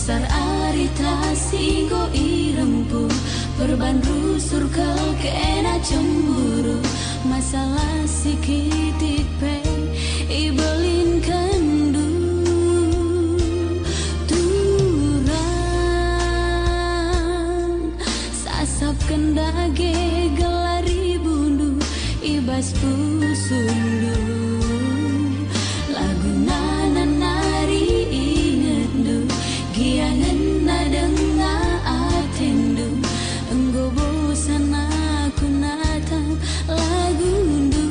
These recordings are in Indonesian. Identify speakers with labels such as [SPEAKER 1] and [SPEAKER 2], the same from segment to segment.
[SPEAKER 1] Besar arita singgo irempu Perban rusur kal kena cemburu Masalah sikitik pe ibelin kendu Turang sasap kendage gelari bundu Ibas pusundu Lagu nari inget du Giangan nadenga atendu Enggo bosan aku natang lagu du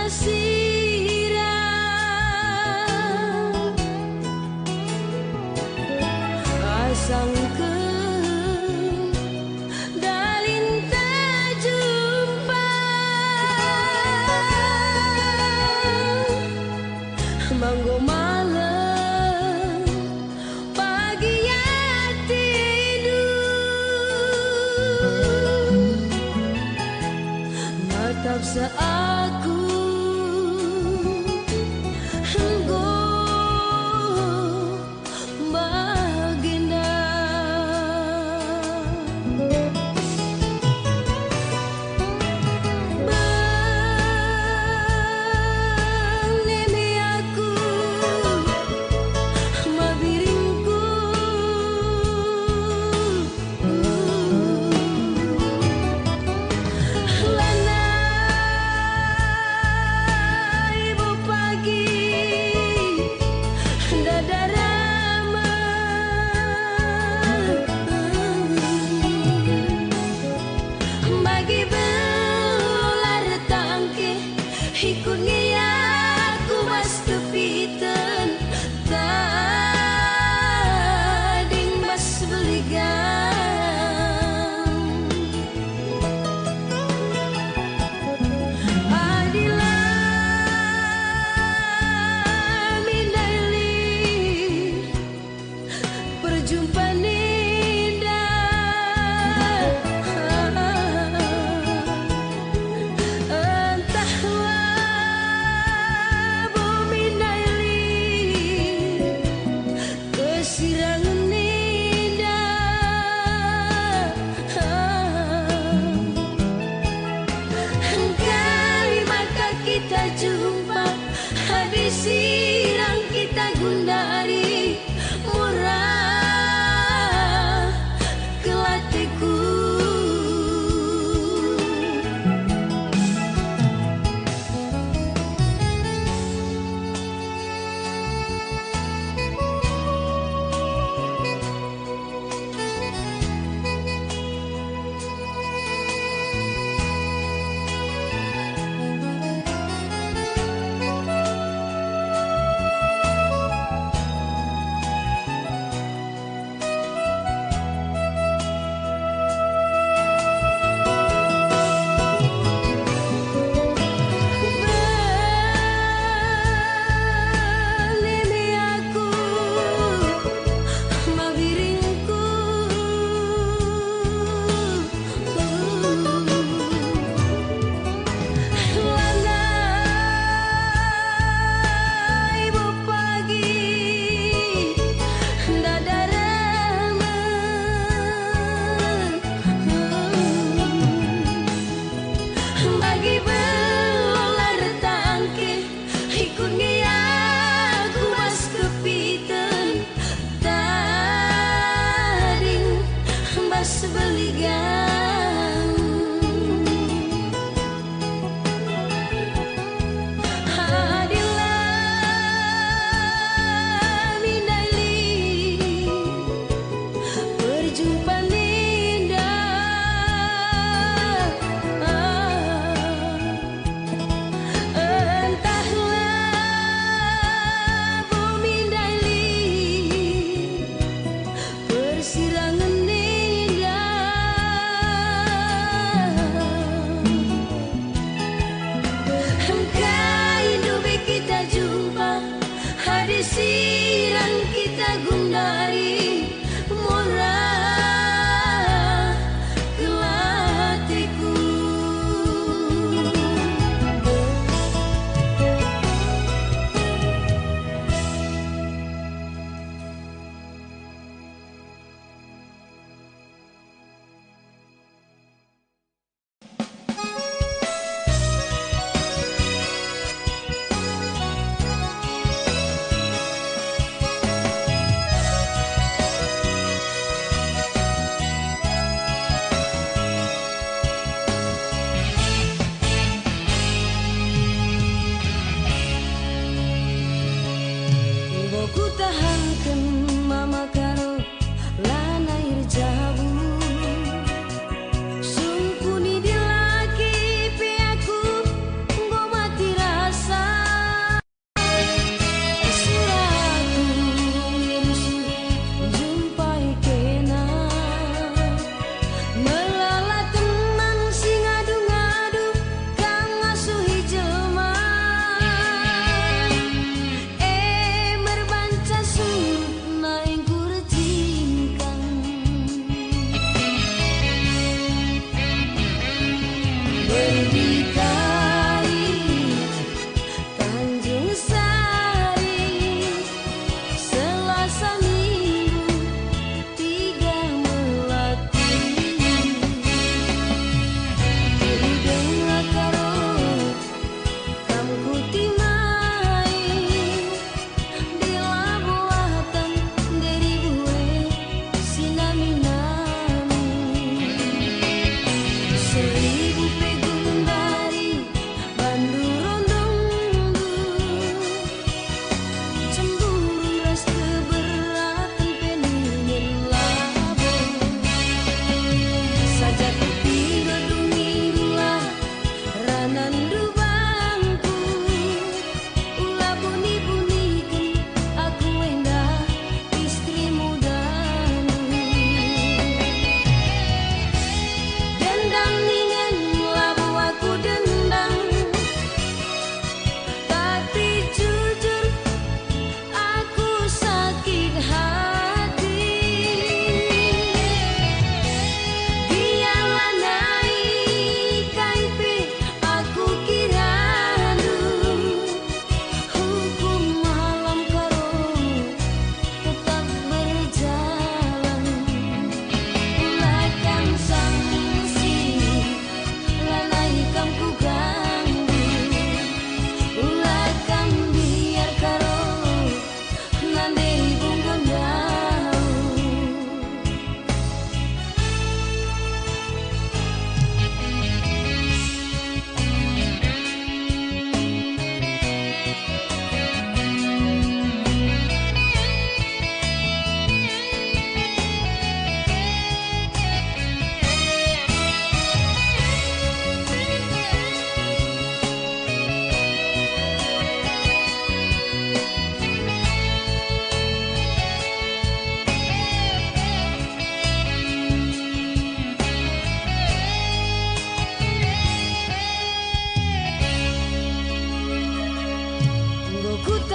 [SPEAKER 1] sirah asang ke dalin terjumpa manggo malam pagi ya tidur natap seaku enggo baginda benemi aku mabiringku lana ibu pagi dadarama bagi belar tangke ikut ngiyaku mas tepitan tading mas beligang adilah mindali perjumpaan indah entahlah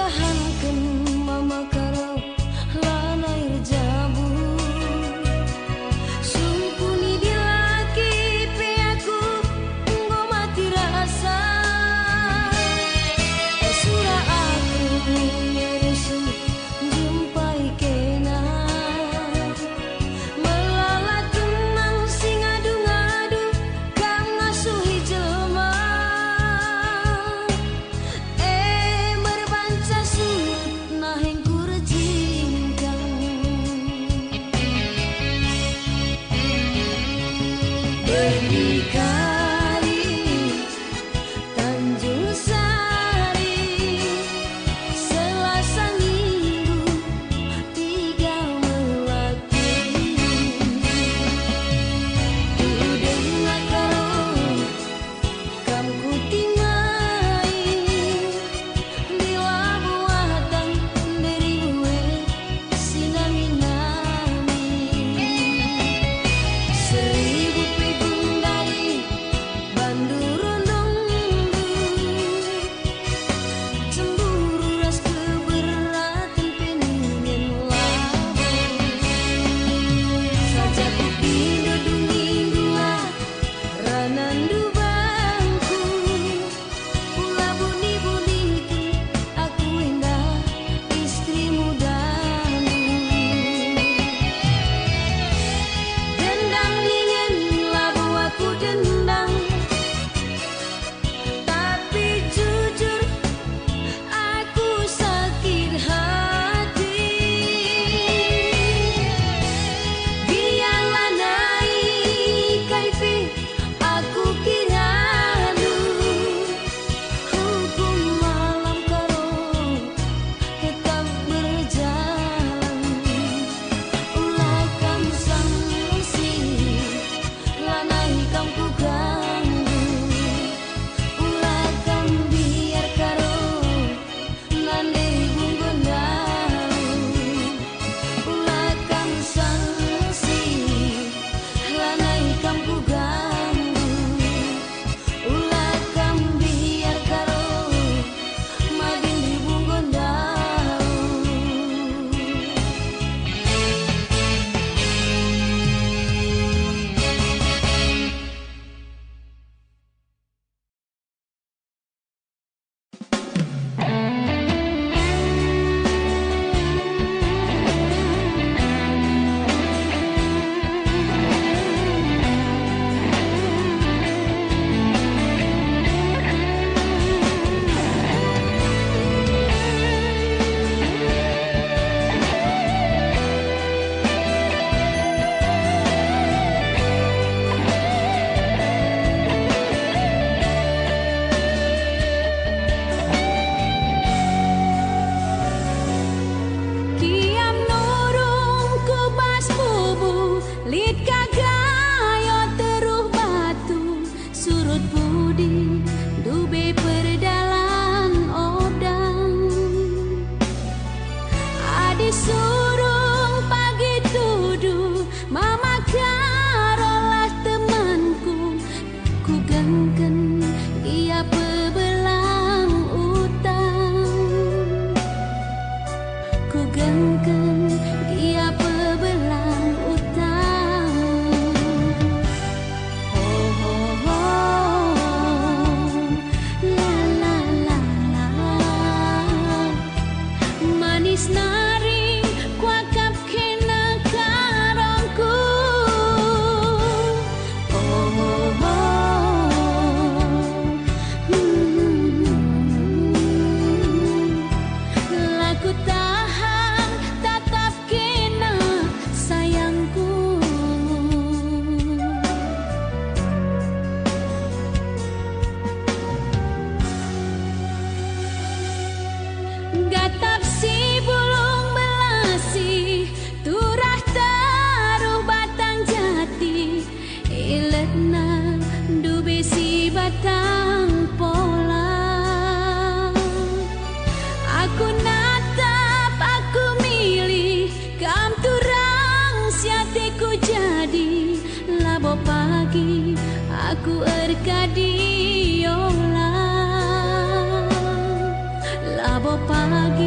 [SPEAKER 1] pertahankan mama karo lanai jabu sumpuni di laki pe aku nggo mati rasa surah aku nyeresu jumpai kena melala tenang sing adu-adu kang ngasuhi jelema merbanca sut nahing kurjingkang berdikari Tanjung Sari Selasa Minggu 3 Melati udah karo kamu tingai di labuatan dari gue sinami-nami 1000 pegung dari Bandurondong cemburu ras keberatan pengen labu saja ku pindah duminggulah ranandu bangku pula buni-buniku aku endah istri mudamu dendang dingin labu aku dendang tapi jujur aku sakit hati biarlah naik kaifi aku kiranu hukum malam karo tetap berjalan ulah kam sangsi lanai kam ku ganggu ulah kam biar karo nande bunggondau ulah kam sangsi lanai kam ku ganggu ulah kam biar karo madin di bunggondau Kiam nurung ku bas bubu lit kagayo teruh batu surut budi dube perdalan odang adi surung pagi tuduh mama karolah temanku ku gengken dia pebelang utang ku gengken dia pebelang utang ho ho ho la la la la manis nari kuakap kena karongku ho ho ho laku tahan tatap kena sayangku gatap si bulung belasi turah taruh batang jati iletna dube si batang pola aku natap aku milih kam turang siateku jadi labo pagi aku erkadiola labo pagi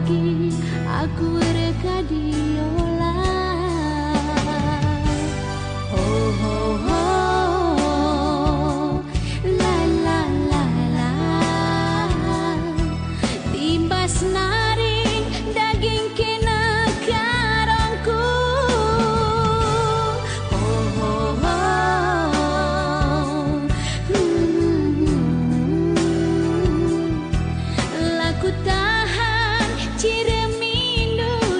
[SPEAKER 1] lagi aku rekadiola. Ho ho ho, la la la la. Timbas naring daging kena karongku. Ho ho ho. Laku tahan ciremindu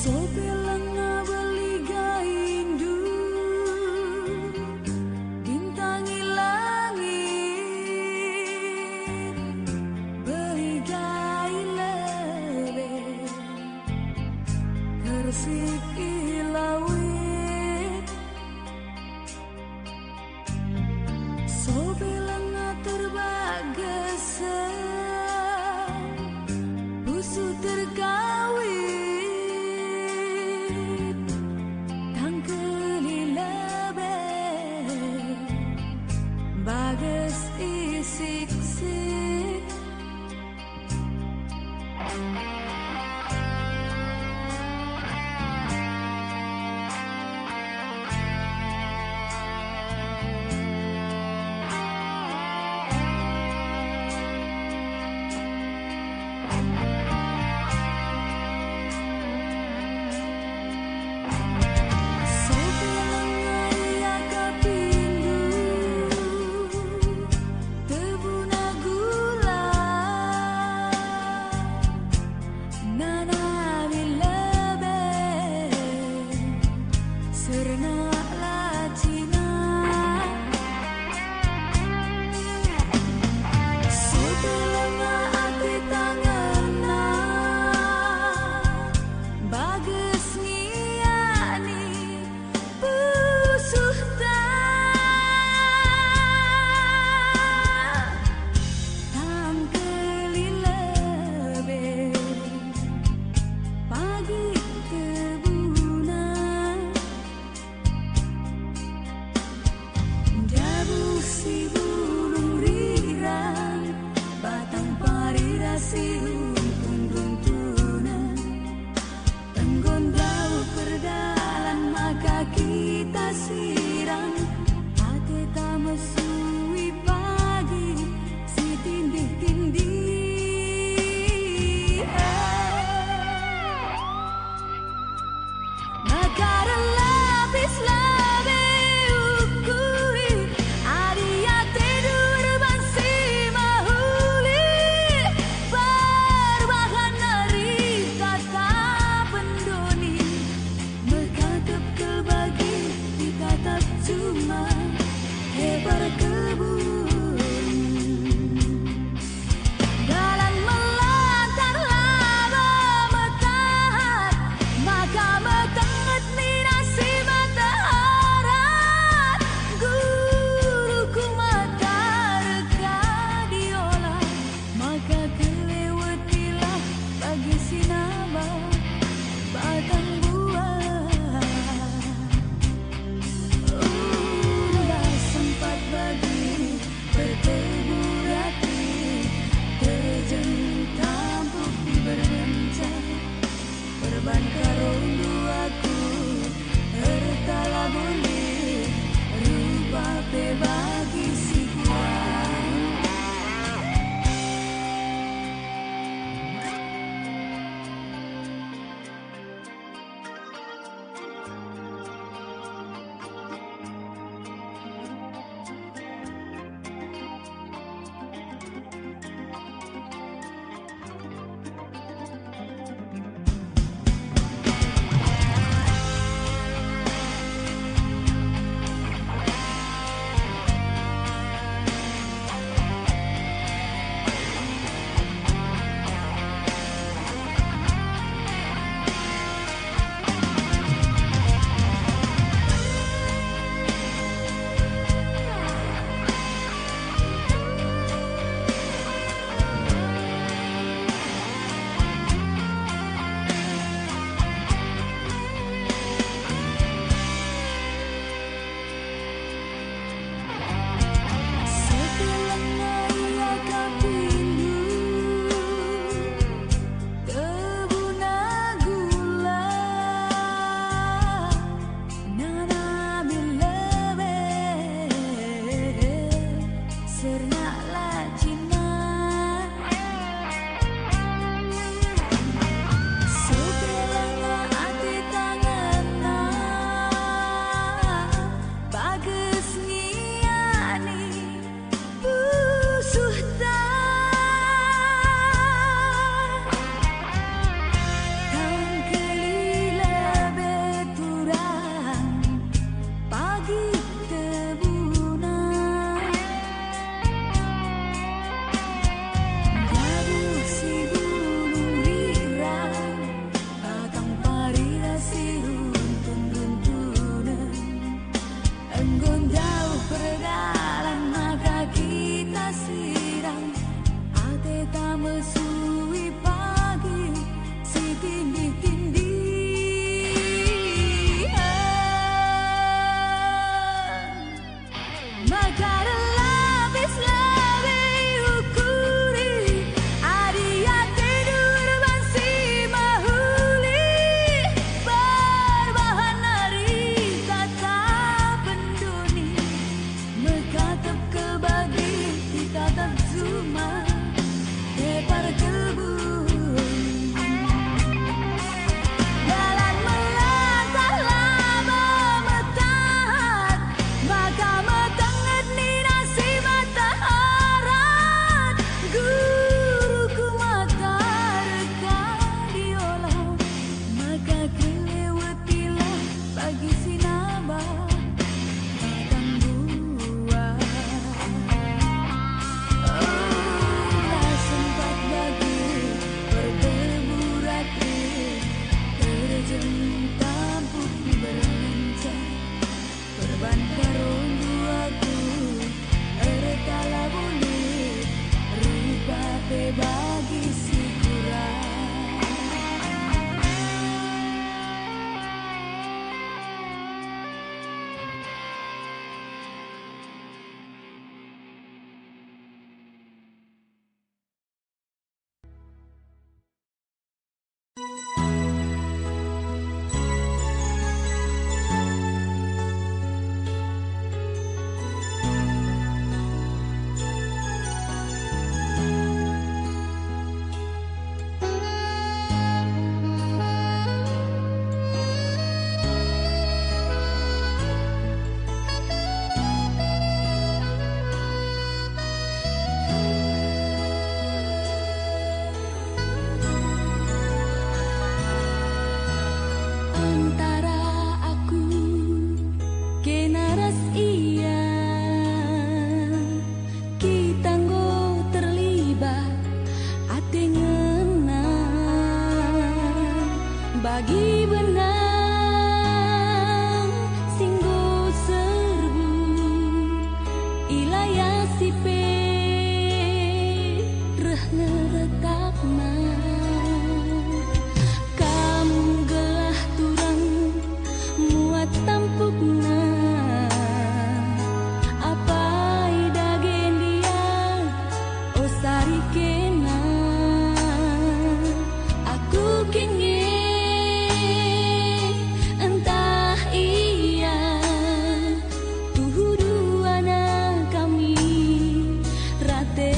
[SPEAKER 1] Sobelang beliga indu bintangi langit beligai lele kersiki lawit sobelang terbagasa busu terkawin bagas isik-sik mesui pagi si tindih-tindih maka lebih ukuri adia tidur masih mahuli berbahan hari kata penduni mekatap kebagi kita tercuma depar kebun jalan melangkah lama metahat maka metenget ni nasi mataharat guruku mata reka diolah maka kelewatilah bagi sinabah matang buah tak sempat bagi bertemu rati terjun tampuk berlencang berban karung duaku eretala boleh rupa pe bagi si kurang antara aku kenaras iya kita nggo terlibat ate ngenang bagi benang singgo serbu ilaya sipe reh ngeretakna kamu gelah turang muat tampukna apa idagen dia osari kena aku kenging entah iya tuhuduana kami rate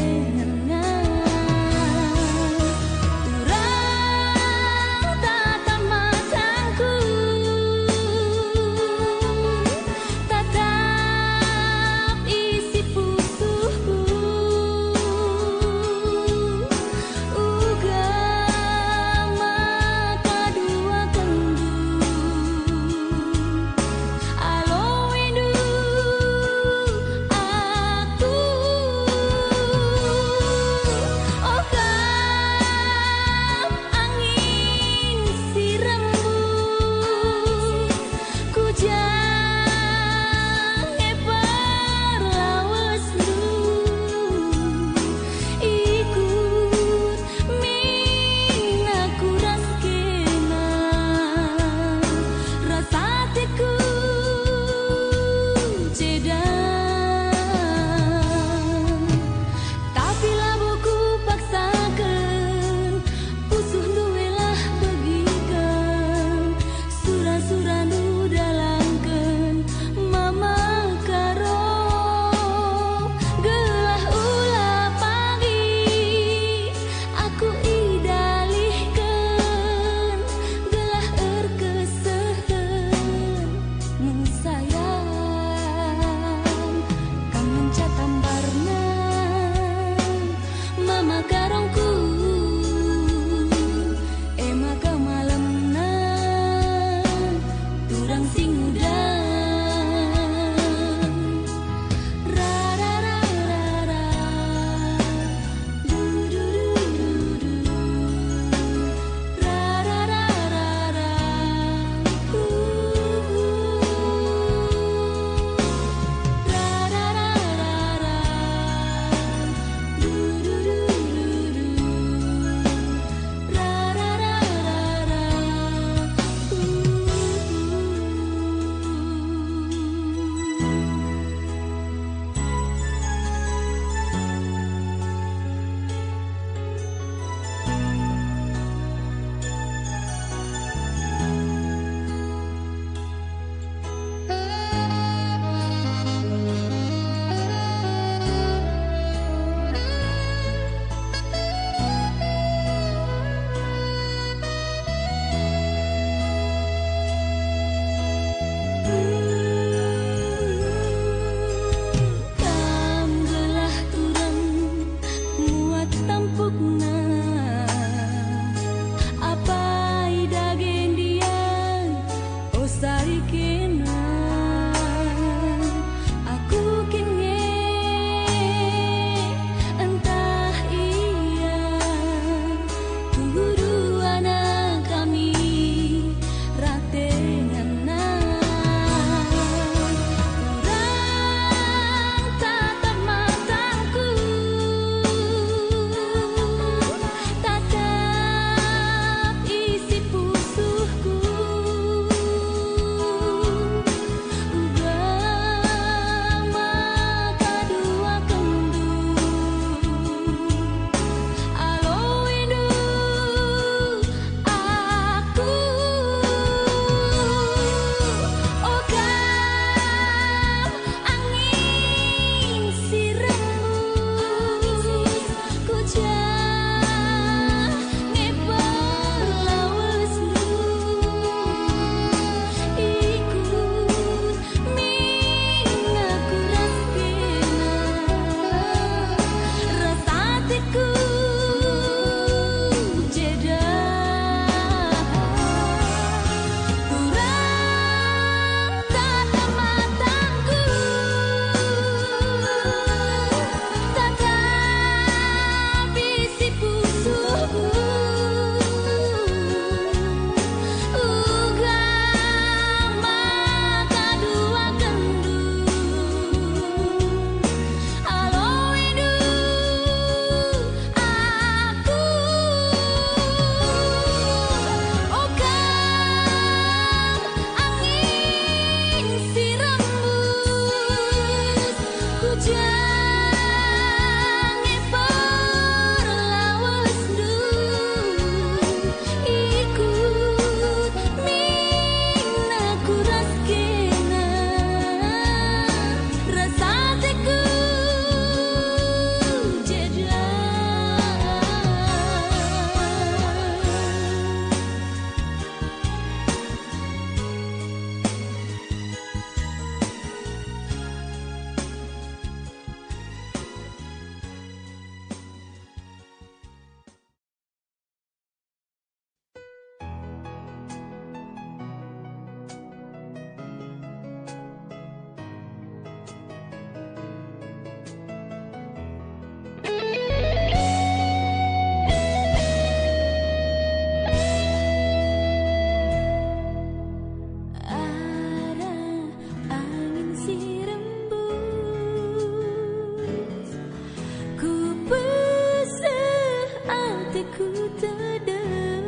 [SPEAKER 1] atiku tedeh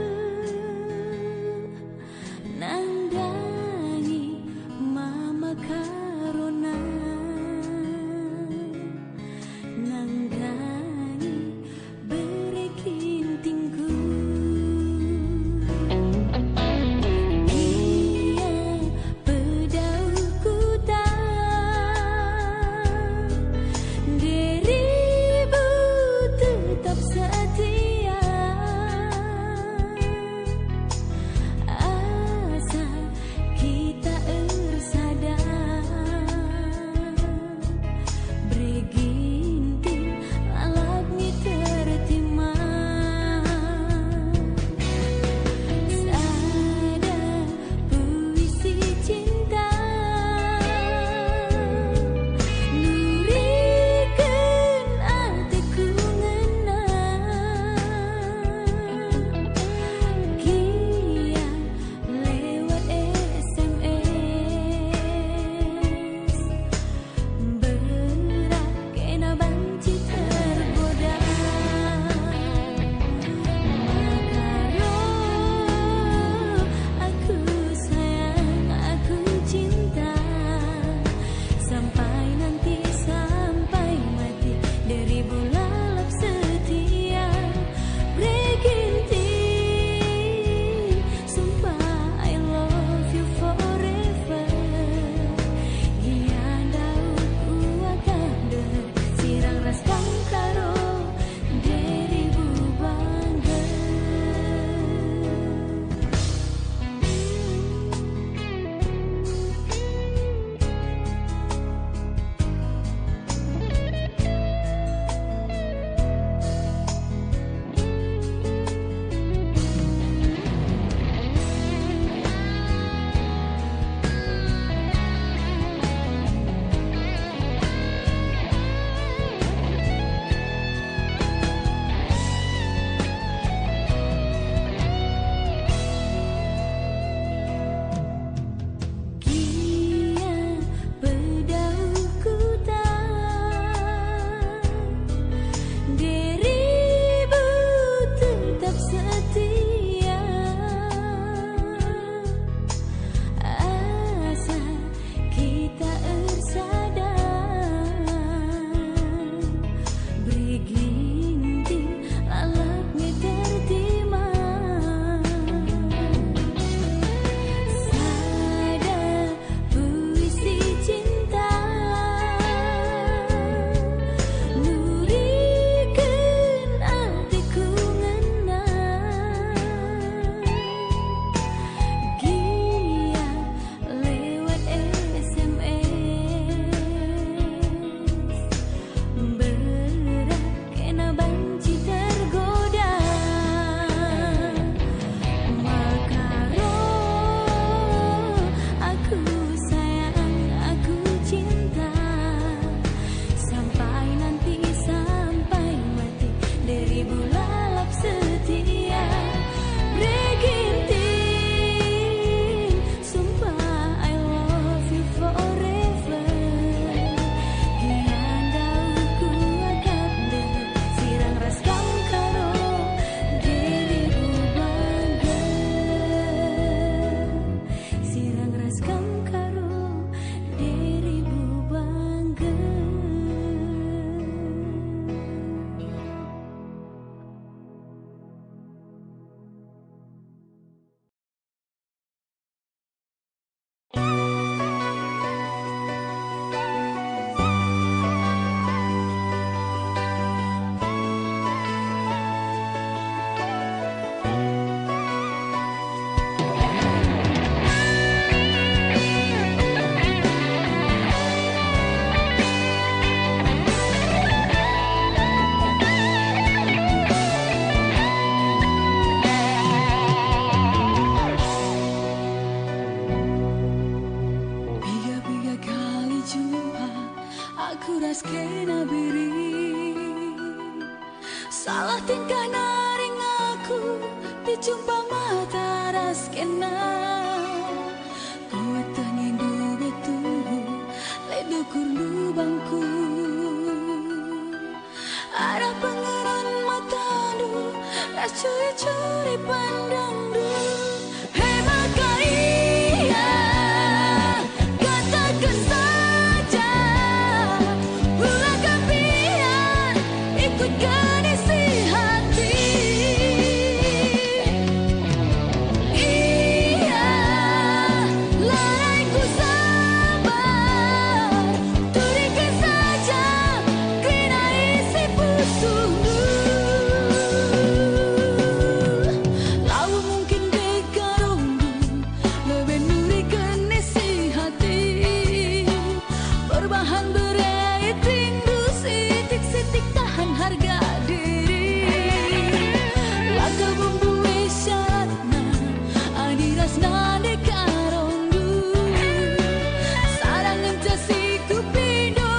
[SPEAKER 1] nandangi mama karona nandangi berekin tinggu dia pedauku tak diribu tetap setia asa kita ersada breginting lalapnya tertima sada puisi cinta nurikeun atiku ngena kia lewat SMS berat kena banci tergoda makaro aku sayang aku cinta sampai nanti sampai mati dari bulalap setia breginting sumpah I love you forever gian daun uakan deh sirang raskan karo deribu bangga Kia pedauku tak diribu tetap setia asa kita ersada breginting lalapnya tertima sada puisi cinta nurikeun atiku ngena kia lewat SMS berat kena banci tergoda makaro aku sayang aku cinta sampai nanti sampai mati dari bulalap setia breginting sumpah I love you forever gian dauku agak deh sirang raskan karo diribu bangga sirang raskan karo diribu bangga Piga-piga kali jumpa aku ras kena biri salah tingkah naring aku dijumpa mata ras kena kuat tangin duga tubuh ledukur lubangku arah pengeran mata du ras curi-curi pandang dulu. Hei maka iya, katakan saja, ulakan biar ikutkan isi hati. Iya, lalaiku sabar, turikan saja kena isi pusumu. Lau mungkin dekarongmu lebih nurikan isi hati, berbahan berai tinggu sitik-sitik tahan harga diri. Laka bumbu isyaratna adirasna dekarongmu, sarang entasi kupindo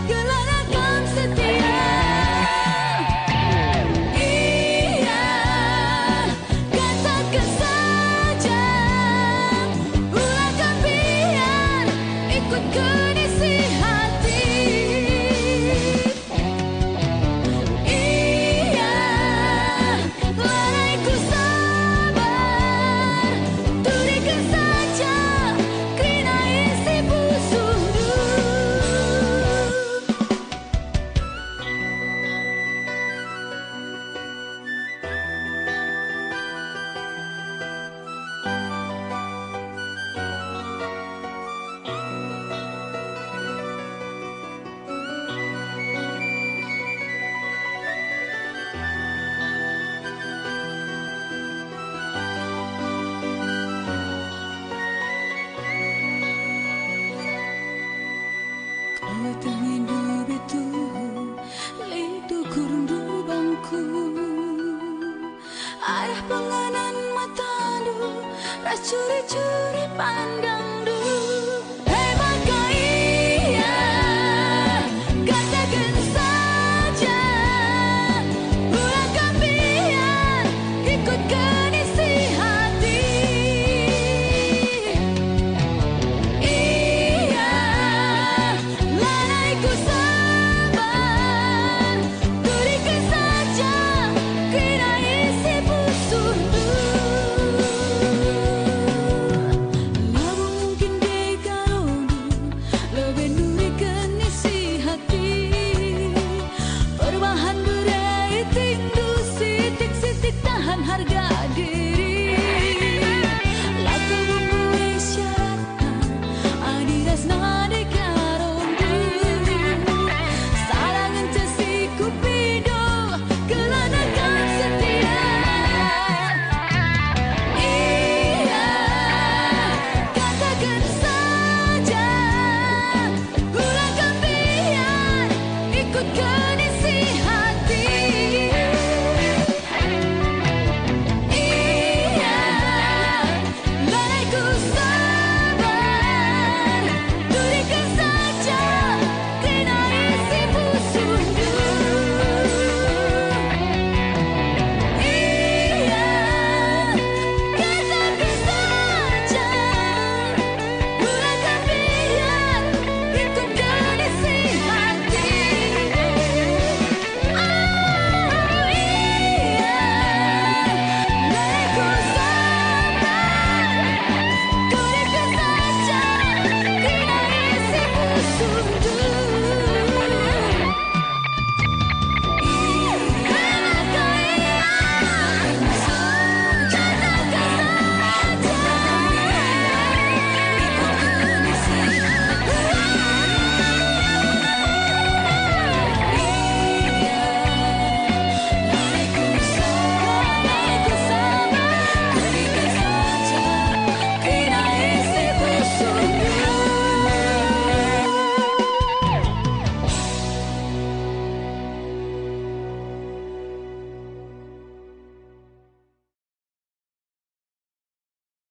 [SPEAKER 1] gelanakan setia. Iya, katakan saja, ulakan biar ikutkan isi hati. Iya, lalaiku sabar, turikan saja kena isi pusumu. Kau tengin betu, litu kurundu bangku, arah penganan mata du, ras curi-curi pandang du.